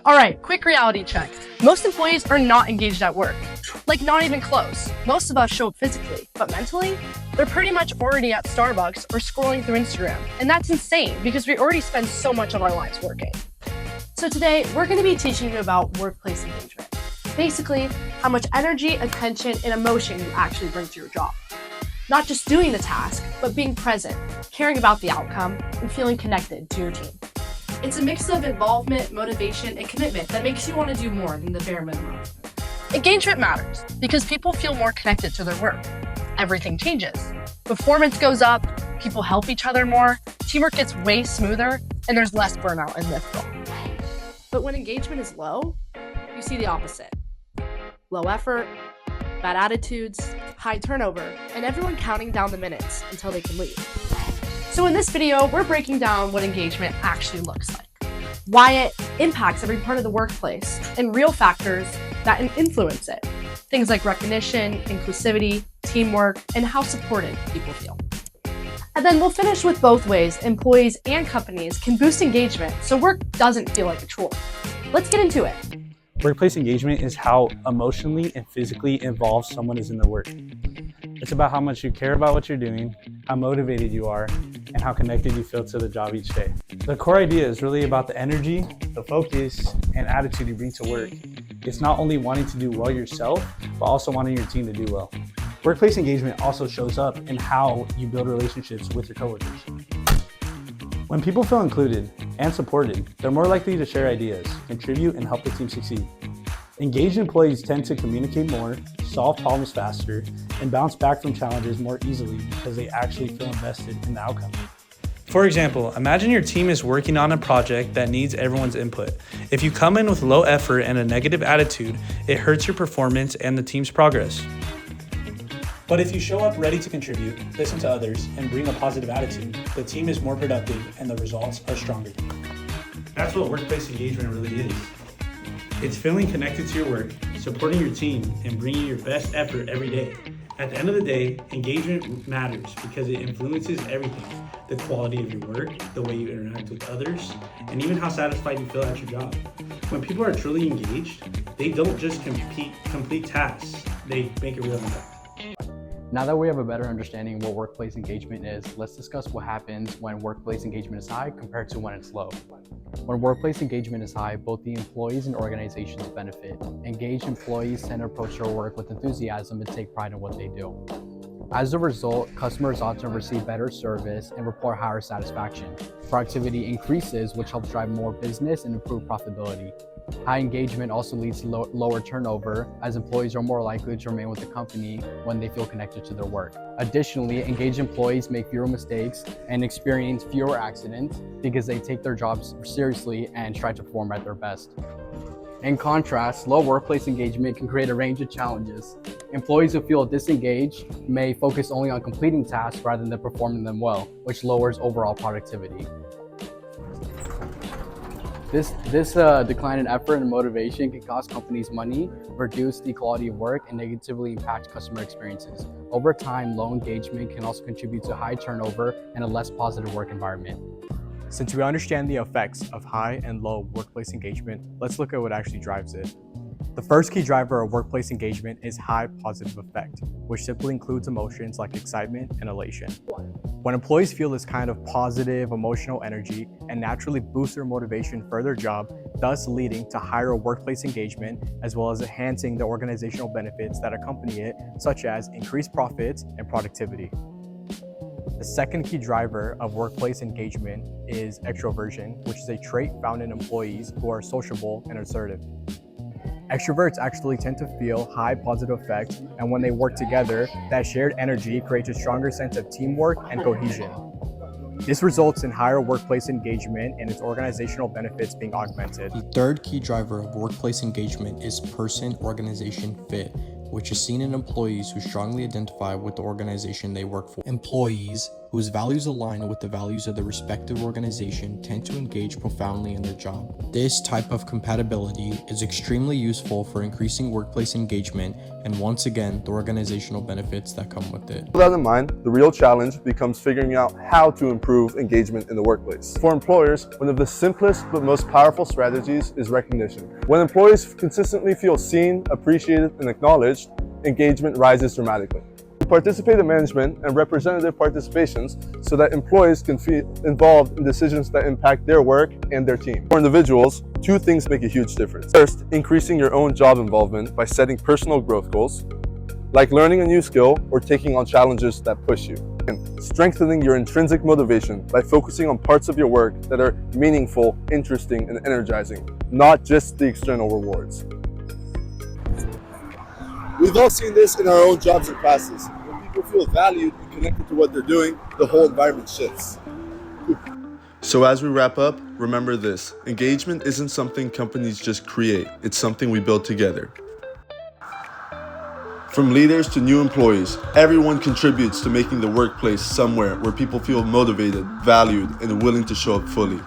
All right, quick reality check. Most employees are not engaged at work. Like, not even close. Most of us show up physically, but mentally, they're pretty much already at Starbucks or scrolling through Instagram. And that's insane because we already spend so much of our lives working. So today, we're going to be teaching you about workplace engagement. Basically, how much energy, attention, and emotion you actually bring to your job. Not just doing the task, but being present, caring about the outcome, and feeling connected to your team. It's a mix of involvement, motivation, and commitment that makes you want to do more than the bare minimum. Engagement matters because people feel more connected to their work. Everything changes. Performance goes up, people help each other more, teamwork gets way smoother, and there's less burnout and withdrawal. But when engagement is low, you see the opposite. Low effort, bad attitudes, high turnover, and everyone counting down the minutes until they can leave. So in this video, we're breaking down what engagement actually looks like, why it impacts every part of the workplace, and real factors that influence it. Things like recognition, inclusivity, teamwork, and how supported people feel. And then we'll finish with both ways employees and companies can boost engagement so work doesn't feel like a chore. Let's get into it. Workplace engagement is how emotionally and physically involved someone is in their work. It's about how much you care about what you're doing, how motivated you are, and how connected you feel to the job each day. The core idea is really about the energy, the focus, and attitude you bring to work. It's not only wanting to do well yourself, but also wanting your team to do well. Workplace engagement also shows up in how you build relationships with your coworkers. When people feel included and supported, they're more likely to share ideas, contribute, and help the team succeed. Engaged employees tend to communicate more, solve problems faster, and bounce back from challenges more easily because they actually feel invested in the outcome. For example, imagine your team is working on a project that needs everyone's input. If you come in with low effort and a negative attitude, it hurts your performance and the team's progress. But if you show up ready to contribute, listen to others, and bring a positive attitude, the team is more productive and the results are stronger. That's what workplace engagement really is. It's feeling connected to your work, supporting your team, and bringing your best effort every day. At the end of the day, engagement matters because it influences everything. The quality of your work, the way you interact with others, and even how satisfied you feel at your job. When people are truly engaged, they don't just complete tasks, they make a real impact. Now that we have a better understanding of what workplace engagement is, let's discuss what happens when workplace engagement is high compared to when it's low. When workplace engagement is high, both the employees and organizations benefit. Engaged employees tend to approach their work with enthusiasm and take pride in what they do. As a result, customers often receive better service and report higher satisfaction. Productivity increases, which helps drive more business and improve profitability. High engagement also leads to lower turnover, as employees are more likely to remain with the company when they feel connected to their work. Additionally, engaged employees make fewer mistakes and experience fewer accidents because they take their jobs seriously and try to perform at their best. In contrast, low workplace engagement can create a range of challenges. Employees who feel disengaged may focus only on completing tasks rather than performing them well, which lowers overall productivity. This decline in effort and motivation can cost companies money, reduce the quality of work, and negatively impact customer experiences. Over time, low engagement can also contribute to high turnover and a less positive work environment. Since we understand the effects of high and low workplace engagement, let's look at what actually drives it. The first key driver of workplace engagement is high positive effect, which simply includes emotions like excitement and elation. When employees feel this kind of positive emotional energy and naturally boost their motivation for their job, thus leading to higher workplace engagement, as well as enhancing the organizational benefits that accompany it, such as increased profits and productivity. The second key driver of workplace engagement is extroversion, which is a trait found in employees who are sociable and assertive. Extroverts actually tend to feel high positive effect, and when they work together, that shared energy creates a stronger sense of teamwork and cohesion. This results in higher workplace engagement and its organizational benefits being augmented. The third key driver of workplace engagement is person-organization fit, which is seen in employees who strongly identify with the organization they work for. Employees whose values align with the values of the respective organization tend to engage profoundly in their job. This type of compatibility is extremely useful for increasing workplace engagement and, once again, the organizational benefits that come with it. With that in mind, the real challenge becomes figuring out how to improve engagement in the workplace. For employers, one of the simplest but most powerful strategies is recognition. When employees consistently feel seen, appreciated, and acknowledged, engagement rises dramatically. Participate in management and representative participations so that employees can feel involved in decisions that impact their work and their team. For individuals, two things make a huge difference. First, increasing your own job involvement by setting personal growth goals, like learning a new skill or taking on challenges that push you. And strengthening your intrinsic motivation by focusing on parts of your work that are meaningful, interesting, and energizing, not just the external rewards. We've all seen this in our own jobs and classes. When people feel valued and connected to what they're doing, the whole environment shifts. So as we wrap up, remember this: engagement isn't something companies just create, it's something we build together. From leaders to new employees, everyone contributes to making the workplace somewhere where people feel motivated, valued, and willing to show up fully.